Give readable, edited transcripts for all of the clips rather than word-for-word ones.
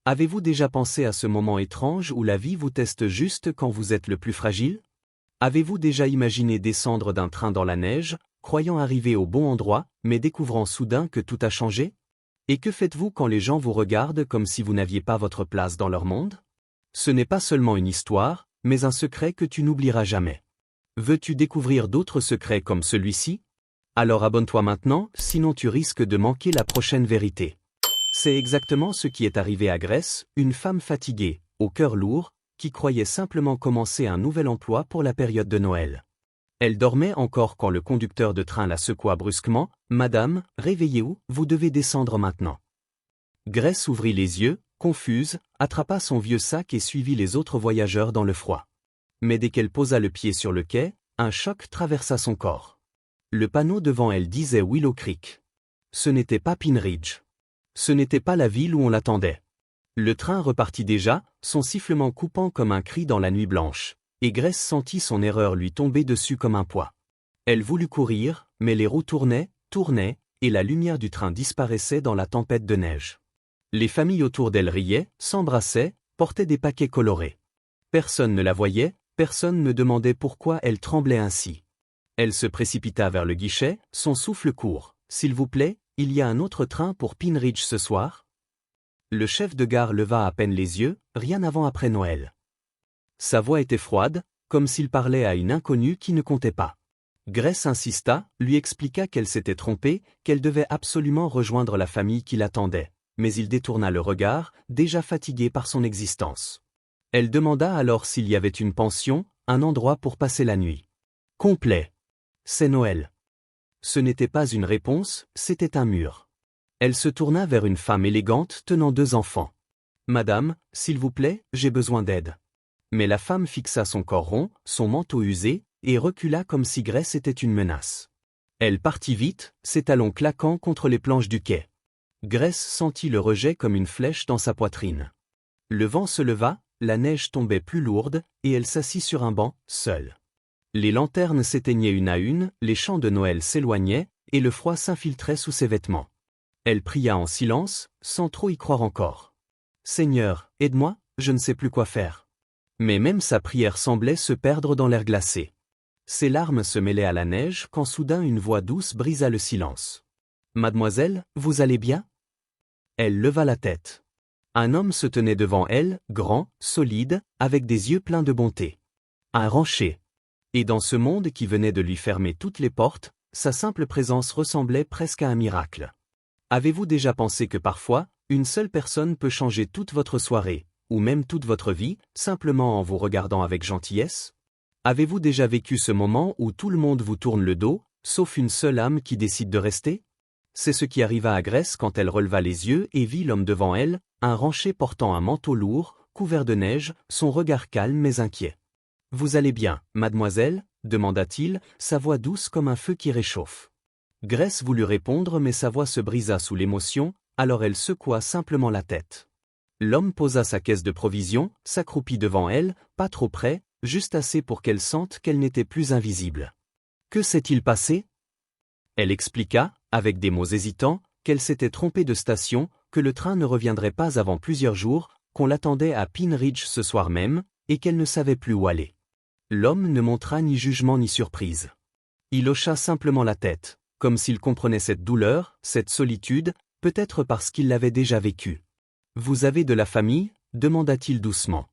Avez-vous déjà pensé à ce moment étrange où la vie vous teste juste quand vous êtes le plus fragile? Avez-vous déjà imaginé descendre d'un train dans la neige, croyant arriver au bon endroit, mais découvrant soudain que tout a changé? Et que faites-vous quand les gens vous regardent comme si vous n'aviez pas votre place dans leur monde? Ce n'est pas seulement une histoire, mais un secret que tu n'oublieras jamais. Veux-tu découvrir d'autres secrets comme celui-ci? Alors abonne-toi maintenant, sinon tu risques de manquer la prochaine vérité. C'est exactement ce qui est arrivé à Grace, une femme fatiguée, au cœur lourd, qui croyait simplement commencer un nouvel emploi pour la période de Noël. Elle dormait encore quand le conducteur de train la secoua brusquement. « Madame, réveillez-vous, vous devez descendre maintenant. » Grace ouvrit les yeux, confuse, attrapa son vieux sac et suivit les autres voyageurs dans le froid. Mais dès qu'elle posa le pied sur le quai, un choc traversa son corps. Le panneau devant elle disait Willow Creek. Ce n'était pas Pine Ridge. Ce n'était pas la ville où on l'attendait. Le train repartit déjà, son sifflement coupant comme un cri dans la nuit blanche, et Grace sentit son erreur lui tomber dessus comme un poids. Elle voulut courir, mais les roues tournaient, et la lumière du train disparaissait dans la tempête de neige. Les familles autour d'elle riaient, s'embrassaient, portaient des paquets colorés. Personne ne la voyait, personne ne demandait pourquoi elle tremblait ainsi. Elle se précipita vers le guichet, son souffle court. « S'il vous plaît, il y a un autre train pour Pine Ridge ce soir ?» Le chef de gare leva à peine les yeux, rien avant après Noël. Sa voix était froide, comme s'il parlait à une inconnue qui ne comptait pas. Grace insista, lui expliqua qu'elle s'était trompée, qu'elle devait absolument rejoindre la famille qui l'attendait, mais il détourna le regard, déjà fatigué par son existence. Elle demanda alors s'il y avait une pension, un endroit pour passer la nuit. « Complet. C'est Noël. » Ce n'était pas une réponse, c'était un mur. Elle se tourna vers une femme élégante tenant 2 enfants. « Madame, s'il vous plaît, j'ai besoin d'aide. » Mais la femme fixa son corps rond, son manteau usé, et recula comme si Grace était une menace. Elle partit vite, ses talons claquant contre les planches du quai. Grace sentit le rejet comme une flèche dans sa poitrine. Le vent se leva, la neige tombait plus lourde, et elle s'assit sur un banc, seule. Les lanternes s'éteignaient une à une, les chants de Noël s'éloignaient, et le froid s'infiltrait sous ses vêtements. Elle pria en silence, sans trop y croire encore. « Seigneur, aide-moi, je ne sais plus quoi faire. » Mais même sa prière semblait se perdre dans l'air glacé. Ses larmes se mêlaient à la neige quand soudain une voix douce brisa le silence. « Mademoiselle, vous allez bien ?» Elle leva la tête. Un homme se tenait devant elle, grand, solide, avec des yeux pleins de bonté. Un rancher. Et dans ce monde qui venait de lui fermer toutes les portes, sa simple présence ressemblait presque à un miracle. Avez-vous déjà pensé que parfois, une seule personne peut changer toute votre soirée, ou même toute votre vie, simplement en vous regardant avec gentillesse? Avez-vous déjà vécu ce moment où tout le monde vous tourne le dos, sauf une seule âme qui décide de rester? C'est ce qui arriva à Grace quand elle releva les yeux et vit l'homme devant elle, un rancher portant un manteau lourd, couvert de neige, son regard calme mais inquiet. « Vous allez bien, mademoiselle ?» demanda-t-il, sa voix douce comme un feu qui réchauffe. Grace voulut répondre mais sa voix se brisa sous l'émotion, alors elle secoua simplement la tête. L'homme posa sa caisse de provisions, s'accroupit devant elle, pas trop près, juste assez pour qu'elle sente qu'elle n'était plus invisible. Que s'est-il passé? Elle expliqua, avec des mots hésitants, qu'elle s'était trompée de station, que le train ne reviendrait pas avant plusieurs jours, qu'on l'attendait à Pine Ridge ce soir même, et qu'elle ne savait plus où aller. L'homme ne montra ni jugement ni surprise. Il hocha simplement la tête, comme s'il comprenait cette douleur, cette solitude, peut-être parce qu'il l'avait déjà vécue. « Vous avez de la famille ?» demanda-t-il doucement.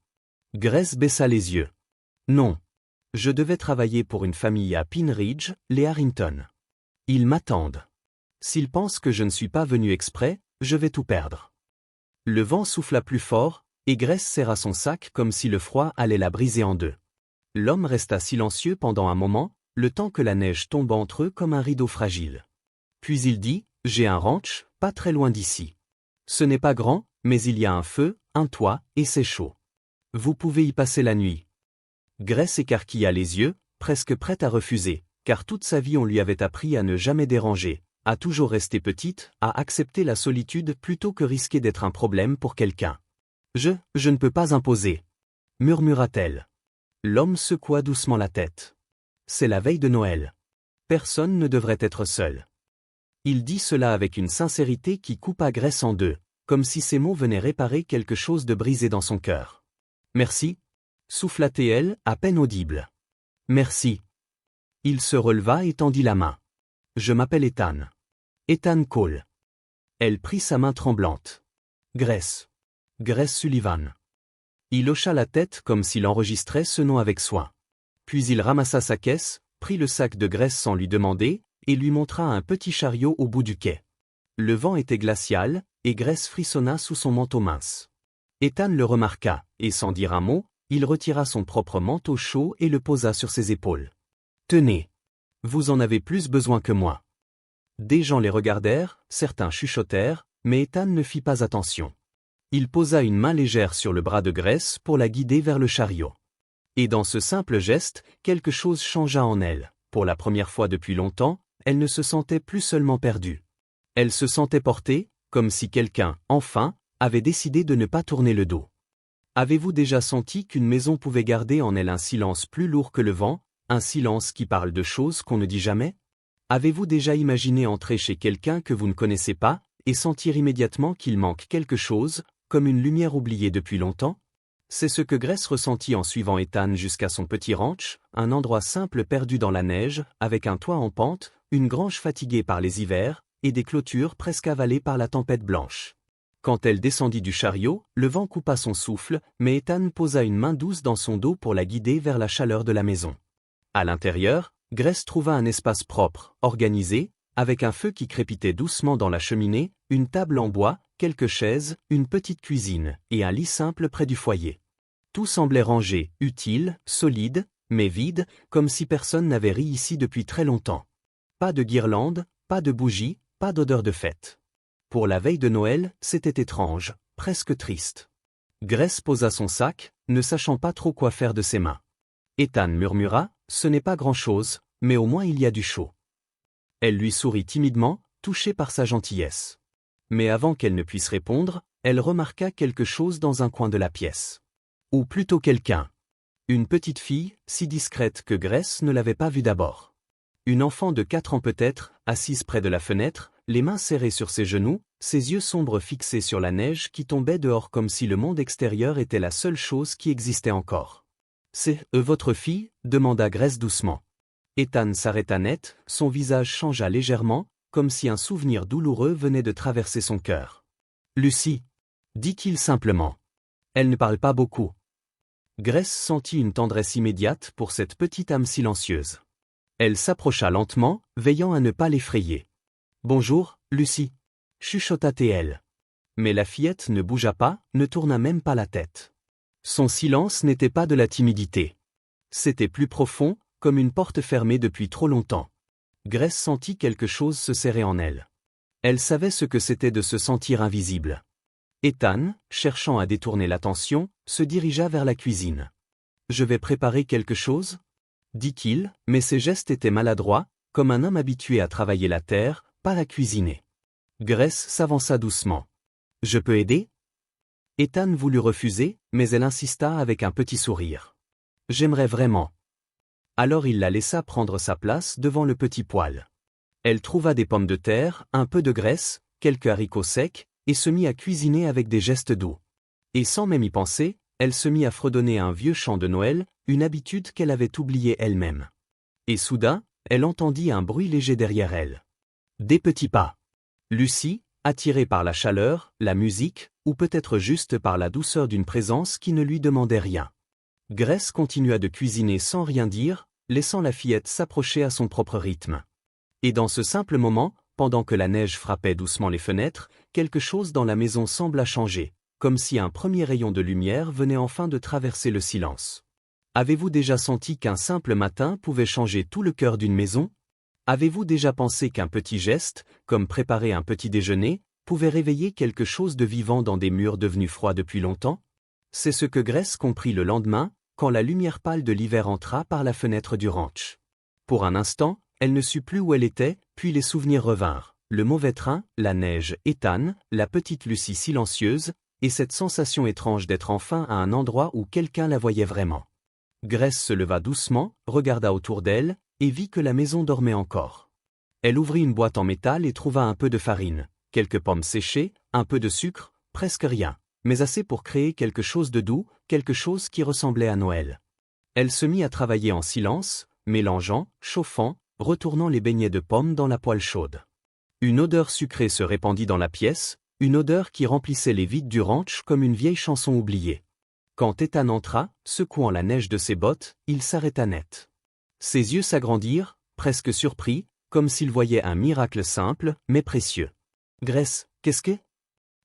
Grace baissa les yeux. « Non. Je devais travailler pour une famille à Pine Ridge, les Harrington. Ils m'attendent. S'ils pensent que je ne suis pas venu exprès, je vais tout perdre. » Le vent souffla plus fort, et Grace serra son sac comme si le froid allait la briser en deux. L'homme resta silencieux pendant un moment, le temps que la neige tombe entre eux comme un rideau fragile. Puis il dit, « J'ai un ranch, pas très loin d'ici. Ce n'est pas grand, mais il y a un feu, un toit, et c'est chaud. Vous pouvez y passer la nuit. » Grace écarquilla les yeux, presque prête à refuser, car toute sa vie on lui avait appris à ne jamais déranger, à toujours rester petite, à accepter la solitude plutôt que risquer d'être un problème pour quelqu'un. « Je ne peux pas imposer. » murmura-t-elle. L'homme secoua doucement la tête. C'est la veille de Noël. Personne ne devrait être seul. Il dit cela avec une sincérité qui coupa Grace en deux. comme si ces mots venaient réparer quelque chose de brisé dans son cœur. Merci, souffla-t-elle, à peine audible. Merci. Il se releva et tendit la main. Je m'appelle Ethan. Ethan Cole. Elle prit sa main tremblante. Grace. Grace Sullivan. Il hocha la tête comme s'il enregistrait ce nom avec soin. Puis il ramassa sa caisse, prit le sac de Grace sans lui demander, et lui montra un petit chariot au bout du quai. Le vent était glacial, et Grace frissonna sous son manteau mince. Ethan le remarqua, et sans dire un mot, il retira son propre manteau chaud et le posa sur ses épaules. Tenez. Vous en avez plus besoin que moi. Des gens les regardèrent, certains chuchotèrent, mais Ethan ne fit pas attention. Il posa une main légère sur le bras de Grace pour la guider vers le chariot. Et dans ce simple geste, quelque chose changea en elle. Pour la première fois depuis longtemps, elle ne se sentait plus seulement perdue. Elle se sentait portée, comme si quelqu'un, enfin, avait décidé de ne pas tourner le dos. Avez-vous déjà senti qu'une maison pouvait garder en elle un silence plus lourd que le vent, un silence qui parle de choses qu'on ne dit jamais? Avez-vous déjà imaginé entrer chez quelqu'un que vous ne connaissez pas, et sentir immédiatement qu'il manque quelque chose, comme une lumière oubliée depuis longtemps? C'est ce que Grace ressentit en suivant Ethan jusqu'à son petit ranch, un endroit simple perdu dans la neige, avec un toit en pente, une grange fatiguée par les hivers, et des clôtures presque avalées par la tempête blanche. Quand elle descendit du chariot, le vent coupa son souffle, mais Ethan posa une main douce dans son dos pour la guider vers la chaleur de la maison. À l'intérieur, Grace trouva un espace propre, organisé, avec un feu qui crépitait doucement dans la cheminée, une table en bois, quelques chaises, une petite cuisine, et un lit simple près du foyer. Tout semblait rangé, utile, solide, mais vide, comme si personne n'avait ri ici depuis très longtemps. Pas de guirlande, pas de bougies, pas d'odeur de fête. Pour la veille de Noël, c'était étrange, presque triste. Grace posa son sac, ne sachant pas trop quoi faire de ses mains. Ethan murmura, « Ce n'est pas grand-chose, mais au moins il y a du chaud. » Elle lui sourit timidement, touchée par sa gentillesse. Mais avant qu'elle ne puisse répondre, elle remarqua quelque chose dans un coin de la pièce. Ou plutôt quelqu'un. Une petite fille, si discrète que Grace ne l'avait pas vue d'abord. Une enfant de 4 ans peut-être, assise près de la fenêtre, les mains serrées sur ses genoux, ses yeux sombres fixés sur la neige qui tombait dehors comme si le monde extérieur était la seule chose qui existait encore. « C'est votre fille ?» demanda Grace doucement. Ethan s'arrêta net, son visage changea légèrement, comme si un souvenir douloureux venait de traverser son cœur. « Lucy » dit-il simplement. « Elle ne parle pas beaucoup. » Grace sentit une tendresse immédiate pour cette petite âme silencieuse. Elle s'approcha lentement, veillant à ne pas l'effrayer. « Bonjour, Lucy » chuchota-t-elle. Mais la fillette ne bougea pas, ne tourna même pas la tête. Son silence n'était pas de la timidité. C'était plus profond, comme une porte fermée depuis trop longtemps. Grace sentit quelque chose se serrer en elle. Elle savait ce que c'était de se sentir invisible. Ethan, cherchant à détourner l'attention, se dirigea vers la cuisine. « Je vais préparer quelque chose ?» dit-il, mais ses gestes étaient maladroits, comme un homme habitué à travailler la terre, pas à cuisiner. Grace s'avança doucement. « Je peux aider ?» Ethan voulut refuser, mais elle insista avec un petit sourire. « J'aimerais vraiment. » Alors il la laissa prendre sa place devant le petit poêle. Elle trouva des pommes de terre, un peu de graisse, quelques haricots secs, et se mit à cuisiner avec des gestes doux. Et sans même y penser, elle se mit à fredonner un vieux chant de Noël, une habitude qu'elle avait oubliée elle-même. Et soudain, elle entendit un bruit léger derrière elle. Des petits pas. Lucy, attirée par la chaleur, la musique, ou peut-être juste par la douceur d'une présence qui ne lui demandait rien. Grace continua de cuisiner sans rien dire, laissant la fillette s'approcher à son propre rythme. Et dans ce simple moment, pendant que la neige frappait doucement les fenêtres, quelque chose dans la maison sembla changer, comme si un premier rayon de lumière venait enfin de traverser le silence. Avez-vous déjà senti qu'un simple matin pouvait changer tout le cœur d'une maison? Avez-vous déjà pensé qu'un petit geste, comme préparer un petit déjeuner, pouvait réveiller quelque chose de vivant dans des murs devenus froids depuis longtemps? C'est ce que Grace comprit le lendemain, quand la lumière pâle de l'hiver entra par la fenêtre du ranch. Pour un instant, elle ne sut plus où elle était, puis les souvenirs revinrent. Le mauvais train, la neige, Ethan, la petite Lucy silencieuse, et cette sensation étrange d'être enfin à un endroit où quelqu'un la voyait vraiment. Grace se leva doucement, regarda autour d'elle, et vit que la maison dormait encore. Elle ouvrit une boîte en métal et trouva un peu de farine, quelques pommes séchées, un peu de sucre, presque rien, mais assez pour créer quelque chose de doux, quelque chose qui ressemblait à Noël. Elle se mit à travailler en silence, mélangeant, chauffant, retournant les beignets de pommes dans la poêle chaude. Une odeur sucrée se répandit dans la pièce, une odeur qui remplissait les vides du ranch comme une vieille chanson oubliée. Quand Ethan entra, secouant la neige de ses bottes, il s'arrêta net. Ses yeux s'agrandirent, presque surpris, comme s'il voyait un miracle simple, mais précieux. « Grace, qu'est-ce que… »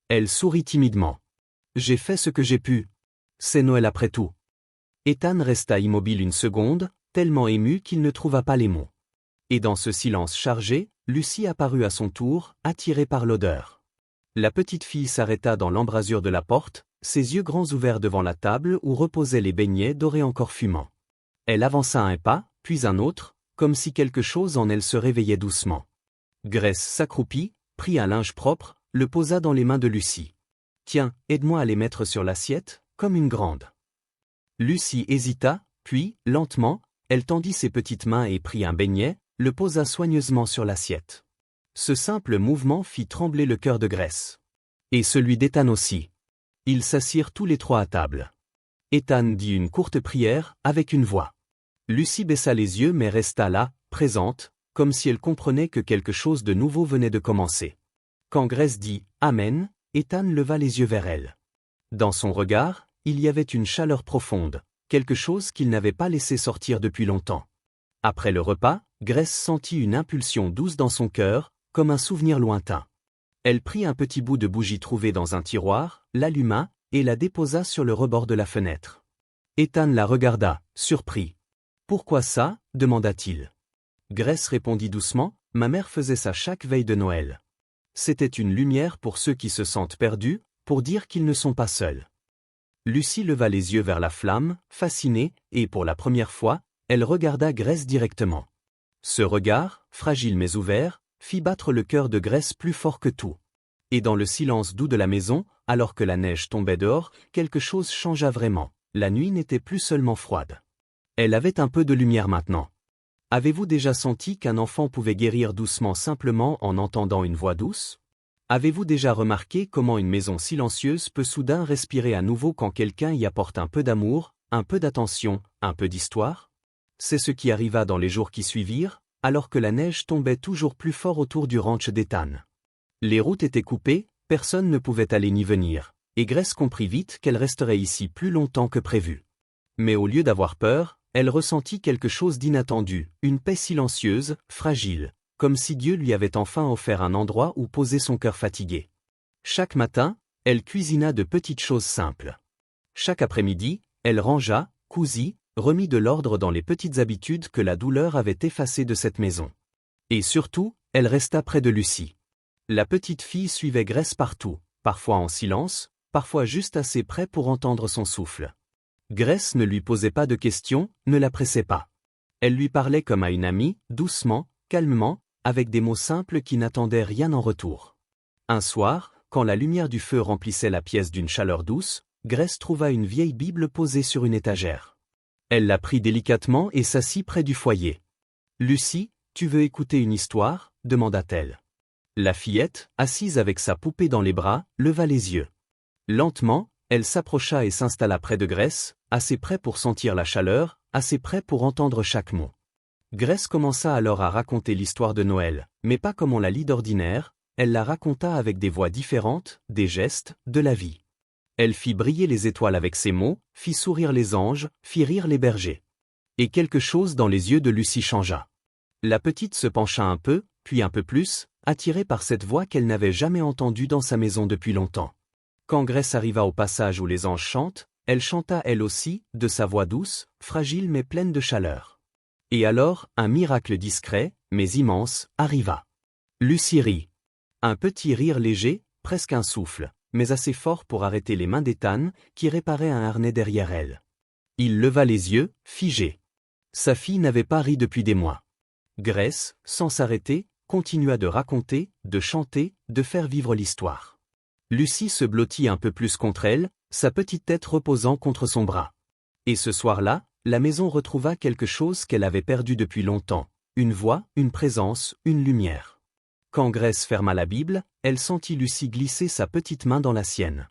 Elle sourit timidement. « J'ai fait ce que j'ai pu. C'est Noël après tout. » Ethan resta immobile une seconde, tellement ému qu'il ne trouva pas les mots. Et dans ce silence chargé, Lucie apparut à son tour, attirée par l'odeur. La petite fille s'arrêta dans l'embrasure de la porte, ses yeux grands ouverts devant la table où reposaient les beignets dorés encore fumants. Elle avança un pas, puis un autre, comme si quelque chose en elle se réveillait doucement. Grace s'accroupit, prit un linge propre, le posa dans les mains de Lucie. « Tiens, aide-moi à les mettre sur l'assiette, comme une grande. » Lucie hésita, puis, lentement, elle tendit ses petites mains et prit un beignet, le posa soigneusement sur l'assiette. Ce simple mouvement fit trembler le cœur de Grace. Et celui d'Ethan aussi. Ils s'assirent tous les trois à table. Ethan dit une courte prière, avec une voix. Lucie baissa les yeux mais resta là, présente, comme si elle comprenait que quelque chose de nouveau venait de commencer. Quand Grace dit « Amen », Ethan leva les yeux vers elle. Dans son regard, il y avait une chaleur profonde, quelque chose qu'il n'avait pas laissé sortir depuis longtemps. Après le repas, Grace sentit une impulsion douce dans son cœur, comme un souvenir lointain. Elle prit un petit bout de bougie trouvé dans un tiroir, l'alluma, et la déposa sur le rebord de la fenêtre. Ethan la regarda, surpris. « Pourquoi ça ?» demanda-t-il. Grace répondit doucement, « Ma mère faisait ça chaque veille de Noël. C'était une lumière pour ceux qui se sentent perdus, pour dire qu'ils ne sont pas seuls. » Lucie leva les yeux vers la flamme, fascinée, et pour la première fois, elle regarda Grace directement. Ce regard, fragile mais ouvert, fit battre le cœur de Grace plus fort que tout. Et dans le silence doux de la maison, alors que la neige tombait dehors, quelque chose changea vraiment. La nuit n'était plus seulement froide. Elle avait un peu de lumière maintenant. Avez-vous déjà senti qu'un enfant pouvait guérir doucement simplement en entendant une voix douce? Avez-vous déjà remarqué comment une maison silencieuse peut soudain respirer à nouveau quand quelqu'un y apporte un peu d'amour, un peu d'attention, un peu d'histoire? C'est ce qui arriva dans les jours qui suivirent, alors que la neige tombait toujours plus fort autour du ranch d'Ethan. Les routes étaient coupées, personne ne pouvait aller ni venir, et Grace comprit vite qu'elle resterait ici plus longtemps que prévu. Mais au lieu d'avoir peur, elle ressentit quelque chose d'inattendu, une paix silencieuse, fragile, comme si Dieu lui avait enfin offert un endroit où poser son cœur fatigué. Chaque matin, elle cuisina de petites choses simples. Chaque après-midi, elle rangea, cousit, remit de l'ordre dans les petites habitudes que la douleur avait effacées de cette maison. Et surtout, elle resta près de Lucie. La petite fille suivait Grace partout, parfois en silence, parfois juste assez près pour entendre son souffle. Grace ne lui posait pas de questions, ne la pressait pas. Elle lui parlait comme à une amie, doucement, calmement, avec des mots simples qui n'attendaient rien en retour. Un soir, quand la lumière du feu remplissait la pièce d'une chaleur douce, Grace trouva une vieille Bible posée sur une étagère. Elle la prit délicatement et s'assit près du foyer. « Lucie, tu veux écouter une histoire ?» demanda-t-elle. La fillette, assise avec sa poupée dans les bras, leva les yeux. Lentement, elle s'approcha et s'installa près de Grace, assez près pour sentir la chaleur, assez près pour entendre chaque mot. Grace commença alors à raconter l'histoire de Noël, mais pas comme on la lit d'ordinaire, elle la raconta avec des voix différentes, des gestes, de la vie. Elle fit briller les étoiles avec ses mots, fit sourire les anges, fit rire les bergers. Et quelque chose dans les yeux de Lucie changea. La petite se pencha un peu, puis un peu plus, attirée par cette voix qu'elle n'avait jamais entendue dans sa maison depuis longtemps. Quand Grace arriva au passage où les anges chantent, elle chanta elle aussi, de sa voix douce, fragile mais pleine de chaleur. Et alors, un miracle discret, mais immense, arriva. Lucie rit. Un petit rire léger, presque un souffle, mais assez fort pour arrêter les mains d'Ethan, qui réparait un harnais derrière elle. Il leva les yeux, figé. Sa fille n'avait pas ri depuis des mois. Grace, sans s'arrêter, continua de raconter, de chanter, de faire vivre l'histoire. Lucie se blottit un peu plus contre elle, sa petite tête reposant contre son bras. Et ce soir-là, la maison retrouva quelque chose qu'elle avait perdu depuis longtemps, une voix, une présence, une lumière. Quand Grace ferma la Bible, elle sentit Lucie glisser sa petite main dans la sienne.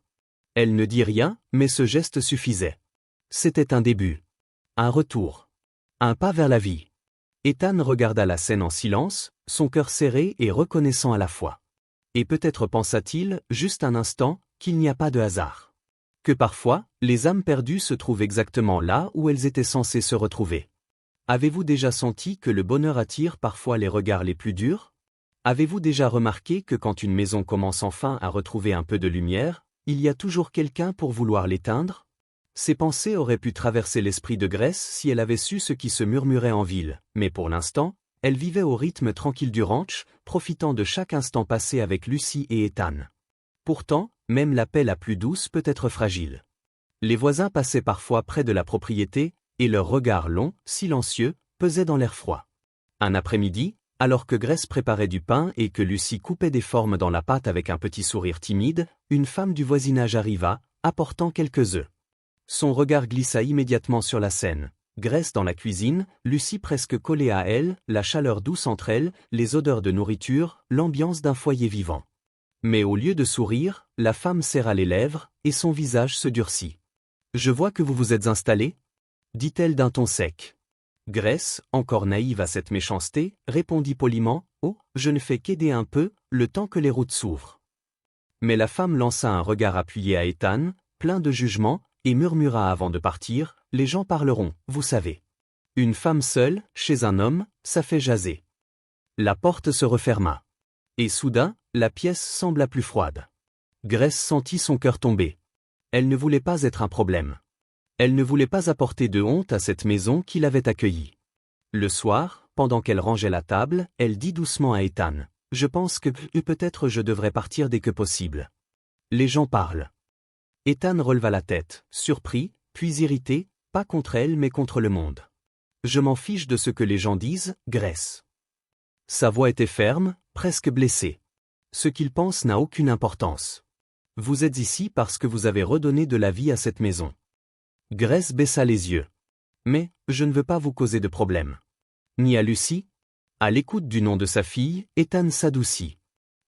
Elle ne dit rien, mais ce geste suffisait. C'était un début. Un retour. Un pas vers la vie. Ethan regarda la scène en silence, son cœur serré et reconnaissant à la fois. Et peut-être pensa-t-il, juste un instant, qu'il n'y a pas de hasard. Que parfois, les âmes perdues se trouvent exactement là où elles étaient censées se retrouver. Avez-vous déjà senti que le bonheur attire parfois les regards les plus durs? Avez-vous déjà remarqué que quand une maison commence enfin à retrouver un peu de lumière, il y a toujours quelqu'un pour vouloir l'éteindre? Ces pensées auraient pu traverser l'esprit de Grace si elle avait su ce qui se murmurait en ville, mais pour l'instant, elle vivait au rythme tranquille du ranch, profitant de chaque instant passé avec Lucie et Ethan. Pourtant, même la paix la plus douce peut être fragile. Les voisins passaient parfois près de la propriété, et leurs regards longs, silencieux, pesaient dans l'air froid. Un après-midi, alors que Grace préparait du pain et que Lucie coupait des formes dans la pâte avec un petit sourire timide, une femme du voisinage arriva, apportant quelques œufs. Son regard glissa immédiatement sur la scène. Grace dans la cuisine, Lucie presque collée à elle, la chaleur douce entre elles, les odeurs de nourriture, l'ambiance d'un foyer vivant. Mais au lieu de sourire, la femme serra les lèvres, et son visage se durcit. « Je vois que vous vous êtes installée » dit-elle d'un ton sec. Grace, encore naïve à cette méchanceté, répondit poliment « Oh, je ne fais qu'aider un peu, le temps que les routes s'ouvrent. » Mais la femme lança un regard appuyé à Ethan, plein de jugement, et murmura avant de partir « Les gens parleront, vous savez. Une femme seule, chez un homme, ça fait jaser. » La porte se referma. Et soudain, la pièce sembla plus froide. Grace sentit son cœur tomber. Elle ne voulait pas être un problème. Elle ne voulait pas apporter de honte à cette maison qui l'avait accueillie. Le soir, pendant qu'elle rangeait la table, elle dit doucement à Ethan « Je pense que peut-être je devrais partir dès que possible. Les gens parlent. » Ethan releva la tête, surpris, puis irrité, pas contre elle mais contre le monde. « Je m'en fiche de ce que les gens disent, Grace. » Sa voix était ferme, presque blessée. « Ce qu'ils pensent n'a aucune importance. Vous êtes ici parce que vous avez redonné de la vie à cette maison. » Grace baissa les yeux. « Mais, je ne veux pas vous causer de problème. » Ni à Lucie? À l'écoute du nom de sa fille, Ethan s'adoucit.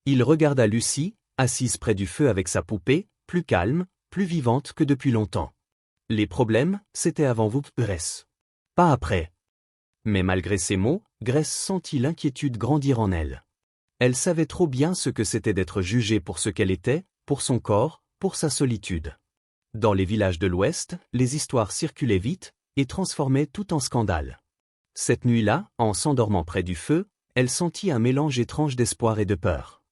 Il regarda Lucie, assise près du feu avec sa poupée, plus calme, plus vivante que depuis longtemps. Les problèmes, c'était avant vous, Grace. Pas après. Mais malgré ces mots, Grace sentit l'inquiétude grandir en elle. Elle savait trop bien ce que c'était d'être jugée pour ce qu'elle était, pour son corps, pour sa solitude. Dans les villages de l'Ouest, les histoires circulaient vite et transformaient tout en scandale. Cette nuit-là, en s'endormant près du feu, elle sentit un mélange étrange d'espoir et de peur.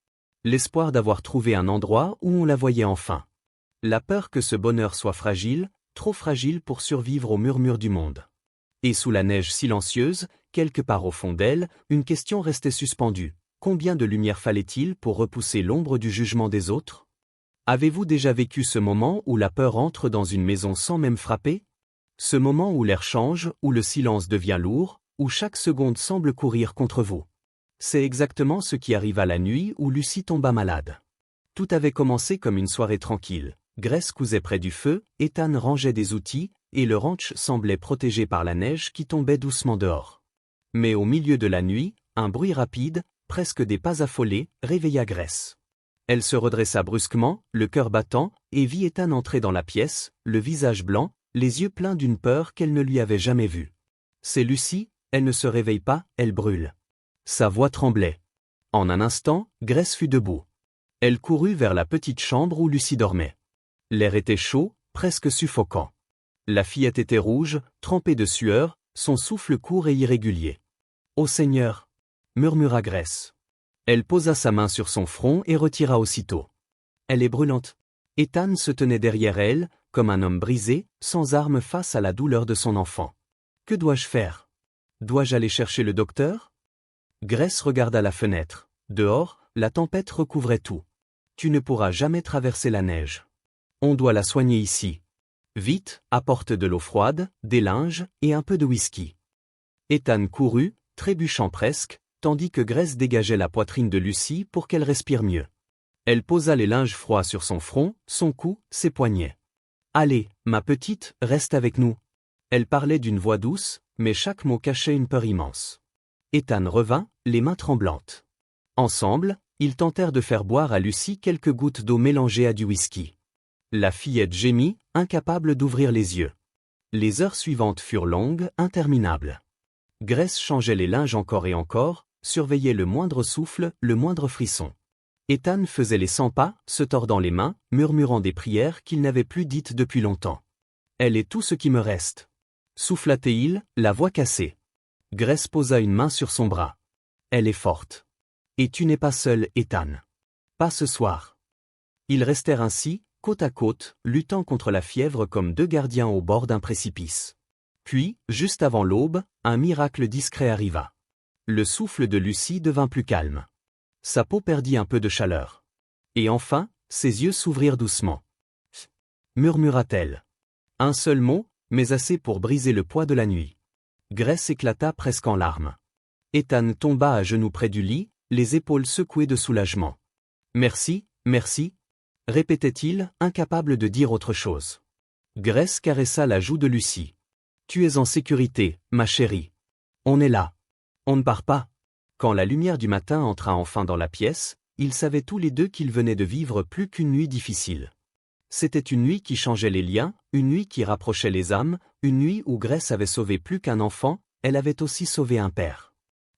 L'espoir d'avoir trouvé un endroit où on la voyait enfin. La peur que ce bonheur soit fragile, trop fragile pour survivre aux murmures du monde. Et sous la neige silencieuse, quelque part au fond d'elle, une question restait suspendue. Combien de lumière fallait-il pour repousser l'ombre du jugement des autres? Avez-vous déjà vécu ce moment où la peur entre dans une maison sans même frapper? Ce moment où l'air change, où le silence devient lourd, où chaque seconde semble courir contre vous. C'est exactement ce qui arriva la nuit où Lucie tomba malade. Tout avait commencé comme une soirée tranquille. Grace cousait près du feu, Ethan rangeait des outils, et le ranch semblait protégé par la neige qui tombait doucement dehors. Mais au milieu de la nuit, un bruit rapide, presque des pas affolés, réveilla Grace. Elle se redressa brusquement, le cœur battant, et vit Ethan entrer dans la pièce, le visage blanc, les yeux pleins d'une peur qu'elle ne lui avait jamais vue. C'est Lucie, elle ne se réveille pas, elle brûle. Sa voix tremblait. En un instant, Grace fut debout. Elle courut vers la petite chambre où Lucie dormait. L'air était chaud, presque suffocant. La fillette était rouge, trempée de sueur, son souffle court et irrégulier. « Ô Seigneur !» murmura Grace. Elle posa sa main sur son front et retira aussitôt. « Elle est brûlante. » Ethan se tenait derrière elle, comme un homme brisé, sans armes face à la douleur de son enfant. « Que dois-je faire? Dois-je aller chercher le docteur ?» Grace regarda la fenêtre. Dehors, la tempête recouvrait tout. « Tu ne pourras jamais traverser la neige. On doit la soigner ici. Vite, apporte de l'eau froide, des linges, et un peu de whisky. » Ethan courut, trébuchant presque, tandis que Grace dégageait la poitrine de Lucie pour qu'elle respire mieux. Elle posa les linges froids sur son front, son cou, ses poignets. « Allez, ma petite, reste avec nous. » Elle parlait d'une voix douce, mais chaque mot cachait une peur immense. Ethan revint, les mains tremblantes. Ensemble, ils tentèrent de faire boire à Lucie quelques gouttes d'eau mélangées à du whisky. La fillette gémit, incapable d'ouvrir les yeux. Les heures suivantes furent longues, interminables. Grace changeait les linges encore et encore, surveillait le moindre souffle, le moindre frisson. Ethan faisait les 100 pas, se tordant les mains, murmurant des prières qu'il n'avait plus dites depuis longtemps. « Elle est tout ce qui me reste. » souffla-t-il, la voix cassée. Grace posa une main sur son bras. « Elle est forte. Et tu n'es pas seul, Ethan. Pas ce soir. » Ils restèrent ainsi, côte à côte, luttant contre la fièvre comme deux gardiens au bord d'un précipice. Puis, juste avant l'aube, un miracle discret arriva. Le souffle de Lucie devint plus calme. Sa peau perdit un peu de chaleur. Et enfin, ses yeux s'ouvrirent doucement. « murmura-t-elle. Un seul mot, mais assez pour briser le poids de la nuit. Grace éclata presque en larmes. Ethan tomba à genoux près du lit, les épaules secouées de soulagement. « Merci, merci » répétait-il, incapable de dire autre chose. Grace caressa la joue de Lucie. « Tu es en sécurité, ma chérie. On est là. On ne part pas. » Quand la lumière du matin entra enfin dans la pièce, ils savaient tous les deux qu'ils venaient de vivre plus qu'une nuit difficile. C'était une nuit qui changeait les liens, une nuit qui rapprochait les âmes, une nuit où Grace avait sauvé plus qu'un enfant, elle avait aussi sauvé un père.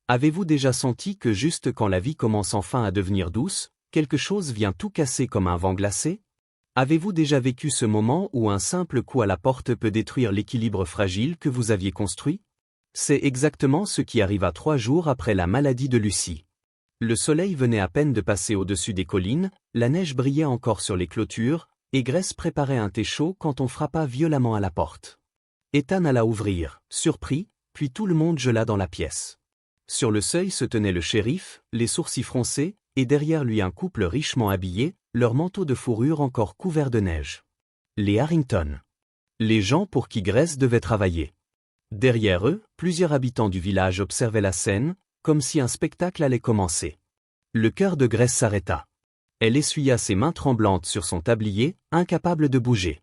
Avez-vous déjà senti que juste quand la vie commence enfin à devenir douce, quelque chose vient tout casser comme un vent glacé? Avez-vous déjà vécu ce moment où un simple coup à la porte peut détruire l'équilibre fragile que vous aviez construit? C'est exactement ce qui arriva 3 jours après la maladie de Lucie. Le soleil venait à peine de passer au-dessus des collines, la neige brillait encore sur les clôtures, et Grace préparait un thé chaud quand on frappa violemment à la porte. Ethan alla ouvrir, surpris, puis tout le monde gela dans la pièce. Sur le seuil se tenait le shérif, les sourcils froncés, et derrière lui un couple richement habillé, leurs manteaux de fourrure encore couverts de neige. Les Harrington. Les gens pour qui Grace devait travailler. Derrière eux, plusieurs habitants du village observaient la scène, comme si un spectacle allait commencer. Le cœur de Grace s'arrêta. Elle essuya ses mains tremblantes sur son tablier, incapable de bouger.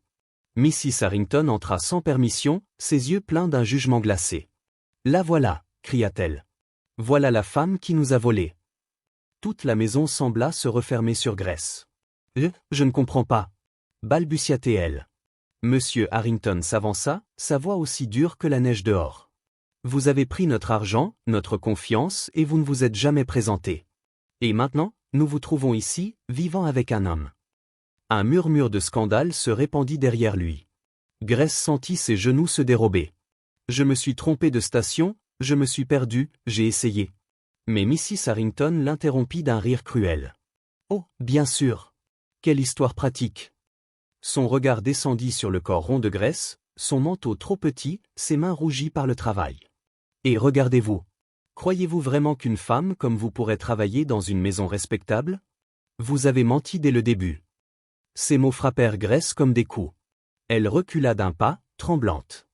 Mrs. Harrington entra sans permission, ses yeux pleins d'un jugement glacé. « La voilà » cria-t-elle. « Voilà la femme qui nous a volés. » Toute la maison sembla se refermer sur Grace. « Je ne comprends pas. » balbutia-t-elle. Monsieur Harrington s'avança, sa voix aussi dure que la neige dehors. « Vous avez pris notre argent, notre confiance et vous ne vous êtes jamais présenté. Et maintenant, nous vous trouvons ici, vivant avec un homme. » Un murmure de scandale se répandit derrière lui. Grace sentit ses genoux se dérober. « Je me suis trompé de station, je me suis perdu, j'ai essayé. » Mais Mrs. Harrington l'interrompit d'un rire cruel. « Oh, bien sûr. Quelle histoire pratique. » Son regard descendit sur le corps rond de Grace, son manteau trop petit, ses mains rougies par le travail. « Et regardez-vous. Croyez-vous vraiment qu'une femme comme vous pourrait travailler dans une maison respectable? Vous avez menti dès le début. » Ces mots frappèrent Grace comme des coups. Elle recula d'un pas, tremblante.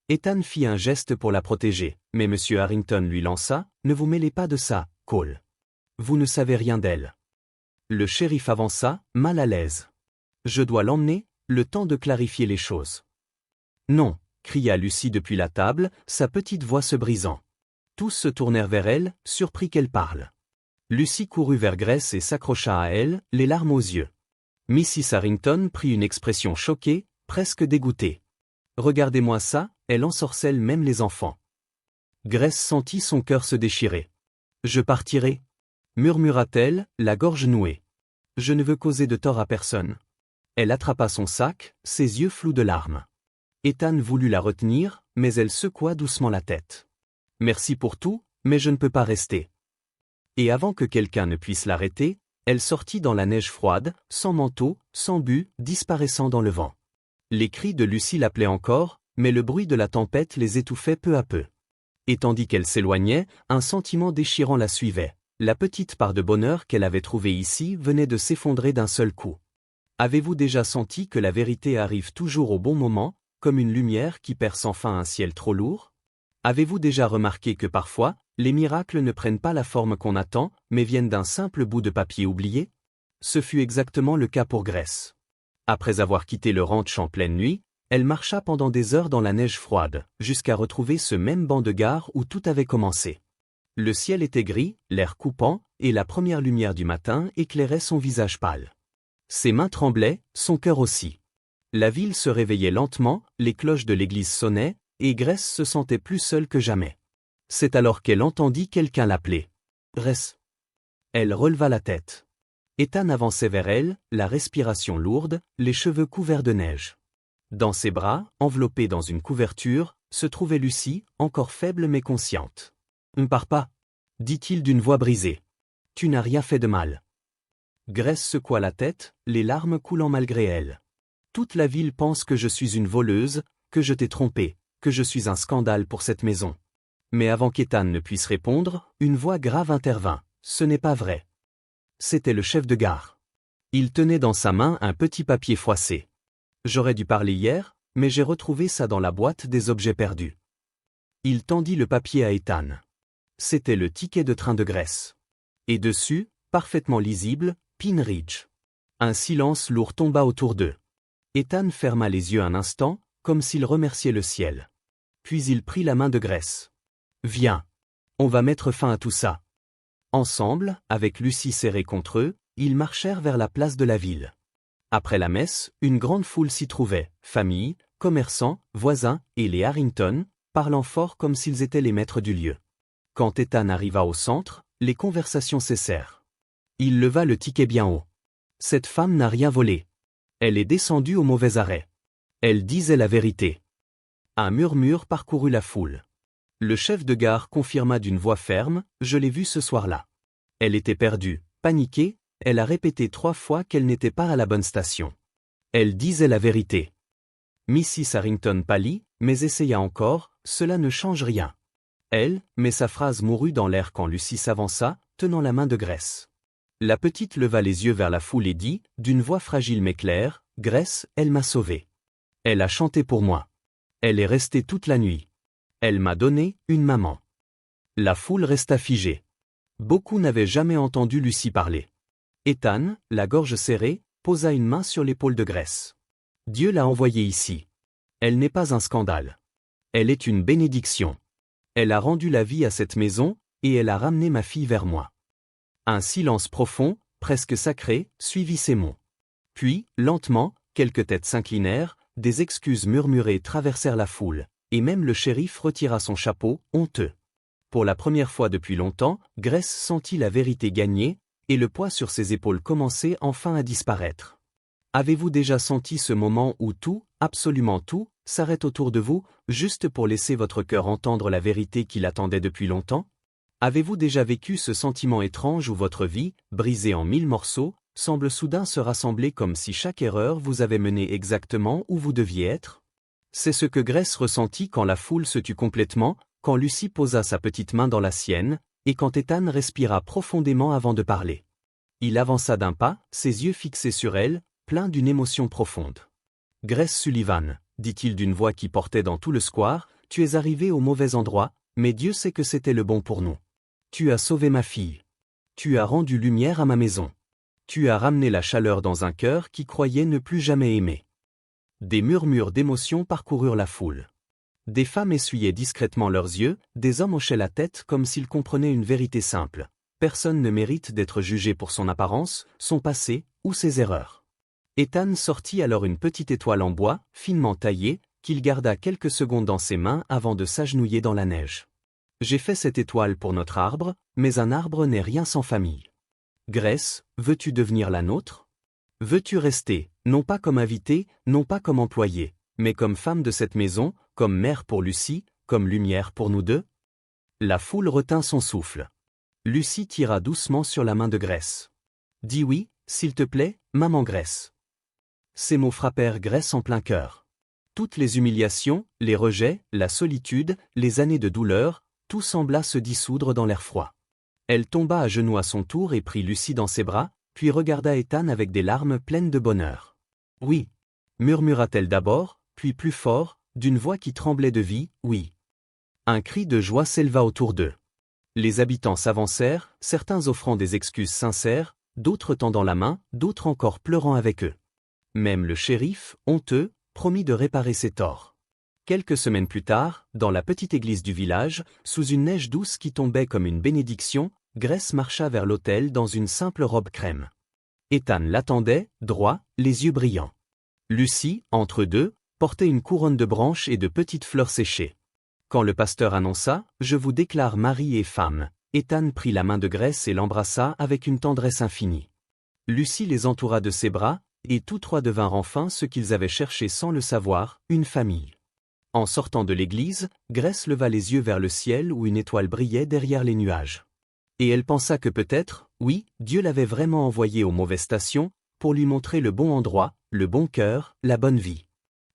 Ethan fit un geste pour la protéger, mais M. Harrington lui lança « Ne vous mêlez pas de ça, Cole. Vous ne savez rien d'elle. » Le shérif avança, mal à l'aise. « Je dois l'emmener, le temps de clarifier les choses. »« Non » cria Lucie depuis la table, sa petite voix se brisant. Tous se tournèrent vers elle, surpris qu'elle parle. Lucie courut vers Grace et s'accrocha à elle, les larmes aux yeux. Mrs. Harrington prit une expression choquée, presque dégoûtée. « Regardez-moi ça, elle ensorcelle même les enfants. » Grace sentit son cœur se déchirer. « Je partirai » murmura-t-elle, la gorge nouée. « Je ne veux causer de tort à personne. » Elle attrapa son sac, ses yeux flous de larmes. Ethan voulut la retenir, mais elle secoua doucement la tête. « Merci pour tout, mais je ne peux pas rester. » Et avant que quelqu'un ne puisse l'arrêter, elle sortit dans la neige froide, sans manteau, sans but, disparaissant dans le vent. Les cris de Lucie l'appelaient encore, mais le bruit de la tempête les étouffait peu à peu. Et tandis qu'elle s'éloignait, un sentiment déchirant la suivait. La petite part de bonheur qu'elle avait trouvée ici venait de s'effondrer d'un seul coup. Avez-vous déjà senti que la vérité arrive toujours au bon moment, comme une lumière qui perce enfin un ciel trop lourd? Avez-vous déjà remarqué que parfois, les miracles ne prennent pas la forme qu'on attend, mais viennent d'un simple bout de papier oublié? Ce fut exactement le cas pour Grace. Après avoir quitté le ranch en pleine nuit, elle marcha pendant des heures dans la neige froide, jusqu'à retrouver ce même banc de gare où tout avait commencé. Le ciel était gris, l'air coupant, et la première lumière du matin éclairait son visage pâle. Ses mains tremblaient, son cœur aussi. La ville se réveillait lentement, les cloches de l'église sonnaient, et Grace se sentait plus seule que jamais. C'est alors qu'elle entendit quelqu'un l'appeler. « Grace !» Elle releva la tête. Ethan avançait vers elle, la respiration lourde, les cheveux couverts de neige. Dans ses bras, enveloppée dans une couverture, se trouvait Lucy, encore faible mais consciente. « Ne pars pas !» dit-il d'une voix brisée. « Tu n'as rien fait de mal. » Grace secoua la tête, les larmes coulant malgré elle. « Toute la ville pense que je suis une voleuse, que je t'ai trompée, que je suis un scandale pour cette maison. » Mais avant qu'Ethan ne puisse répondre, une voix grave intervint. « Ce n'est pas vrai. » C'était le chef de gare. Il tenait dans sa main un petit papier froissé. « J'aurais dû parler hier, mais j'ai retrouvé ça dans la boîte des objets perdus. » Il tendit le papier à Ethan. C'était le ticket de train de Grace. Et dessus, parfaitement lisible, Pine Ridge. Un silence lourd tomba autour d'eux. Ethan ferma les yeux un instant, comme s'il remerciait le ciel. Puis il prit la main de Grace. « Viens. On va mettre fin à tout ça. » Ensemble, avec Lucy serrée contre eux, ils marchèrent vers la place de la ville. Après la messe, une grande foule s'y trouvait, familles, commerçants, voisins, et les Harrington, parlant fort comme s'ils étaient les maîtres du lieu. Quand Ethan arriva au centre, les conversations cessèrent. Il leva le ticket bien haut. Cette femme n'a rien volé. Elle est descendue au mauvais arrêt. Elle disait la vérité. Un murmure parcourut la foule. Le chef de gare confirma d'une voix ferme, « Je l'ai vue ce soir-là. Elle était perdue, paniquée, elle a répété 3 fois qu'elle n'était pas à la bonne station. Elle disait la vérité. » Mrs. Harrington pâlit, mais essaya encore, « Cela ne change rien. » Elle, mais sa phrase mourut dans l'air quand Lucy s'avança, tenant la main de Grace. La petite leva les yeux vers la foule et dit, d'une voix fragile mais claire, « Grace, elle m'a sauvée. Elle a chanté pour moi. Elle est restée toute la nuit. Elle m'a donné une maman. » La foule resta figée. Beaucoup n'avaient jamais entendu Lucy parler. Ethan, la gorge serrée, posa une main sur l'épaule de Grace. « Dieu l'a envoyée ici. Elle n'est pas un scandale. Elle est une bénédiction. Elle a rendu la vie à cette maison, et elle a ramené ma fille vers moi. » Un silence profond, presque sacré, suivit ces mots. Puis, lentement, quelques têtes s'inclinèrent, des excuses murmurées traversèrent la foule, et même le shérif retira son chapeau, honteux. Pour la première fois depuis longtemps, Grace sentit la vérité gagner, et le poids sur ses épaules commençait enfin à disparaître. Avez-vous déjà senti ce moment où tout, absolument tout, s'arrête autour de vous, juste pour laisser votre cœur entendre la vérité qu'il attendait depuis longtemps? Avez-vous déjà vécu ce sentiment étrange où votre vie, brisée en 1000 morceaux, semble soudain se rassembler comme si chaque erreur vous avait mené exactement où vous deviez être? C'est ce que Grace ressentit quand la foule se tut complètement, quand Lucy posa sa petite main dans la sienne, et quand Ethan respira profondément avant de parler. Il avança d'un pas, ses yeux fixés sur elle, plein d'une émotion profonde. « Grace Sullivan, » dit-il d'une voix qui portait dans tout le square, « tu es arrivée au mauvais endroit, mais Dieu sait que c'était le bon pour nous. Tu as sauvé ma fille. Tu as rendu lumière à ma maison. Tu as ramené la chaleur dans un cœur qui croyait ne plus jamais aimer. » Des murmures d'émotion parcoururent la foule. Des femmes essuyaient discrètement leurs yeux, des hommes hochaient la tête comme s'ils comprenaient une vérité simple. Personne ne mérite d'être jugé pour son apparence, son passé, ou ses erreurs. Ethan sortit alors une petite étoile en bois, finement taillée, qu'il garda quelques secondes dans ses mains avant de s'agenouiller dans la neige. « J'ai fait cette étoile pour notre arbre, mais un arbre n'est rien sans famille. Grace, veux-tu devenir la nôtre? Veux-tu rester, non pas comme invitée, non pas comme employée, mais comme femme de cette maison, comme mère pour Lucy, comme lumière pour nous deux ?» La foule retint son souffle. Lucy tira doucement sur la main de Grace. « Dis oui, s'il te plaît, maman Grace. » Ces mots frappèrent Grace en plein cœur. Toutes les humiliations, les rejets, la solitude, les années de douleur, tout sembla se dissoudre dans l'air froid. Elle tomba à genoux à son tour et prit Lucy dans ses bras, puis regarda Ethan avec des larmes pleines de bonheur. « Oui » murmura-t-elle d'abord, puis plus fort, d'une voix qui tremblait de vie, « oui ». Un cri de joie s'éleva autour d'eux. Les habitants s'avancèrent, certains offrant des excuses sincères, d'autres tendant la main, d'autres encore pleurant avec eux. Même le shérif, honteux, promit de réparer ses torts. Quelques semaines plus tard, dans la petite église du village, sous une neige douce qui tombait comme une bénédiction, Grace marcha vers l'autel dans une simple robe crème. Ethan l'attendait, droit, les yeux brillants. Lucie, entre deux, portait une couronne de branches et de petites fleurs séchées. Quand le pasteur annonça « Je vous déclare mari et femme », Ethan prit la main de Grace et l'embrassa avec une tendresse infinie. Lucie les entoura de ses bras, et tous trois devinrent enfin ce qu'ils avaient cherché sans le savoir, une famille. En sortant de l'église, Grace leva les yeux vers le ciel où une étoile brillait derrière les nuages. Et elle pensa que peut-être, oui, Dieu l'avait vraiment envoyée aux mauvaises stations, pour lui montrer le bon endroit, le bon cœur, la bonne vie.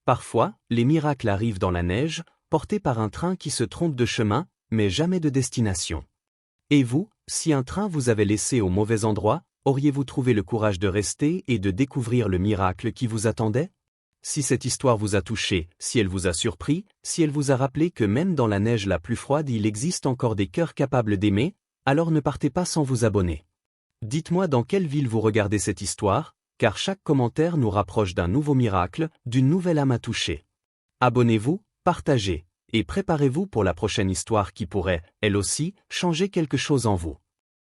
Parfois, les miracles arrivent dans la neige, portés par un train qui se trompe de chemin, mais jamais de destination. Et vous, si un train vous avait laissé au mauvais endroit, auriez-vous trouvé le courage de rester et de découvrir le miracle qui vous attendait? Si cette histoire vous a touché, si elle vous a surpris, si elle vous a rappelé que même dans la neige la plus froide il existe encore des cœurs capables d'aimer, alors ne partez pas sans vous abonner. Dites-moi dans quelle ville vous regardez cette histoire, car chaque commentaire nous rapproche d'un nouveau miracle, d'une nouvelle âme à toucher. Abonnez-vous, partagez, et préparez-vous pour la prochaine histoire qui pourrait, elle aussi, changer quelque chose en vous.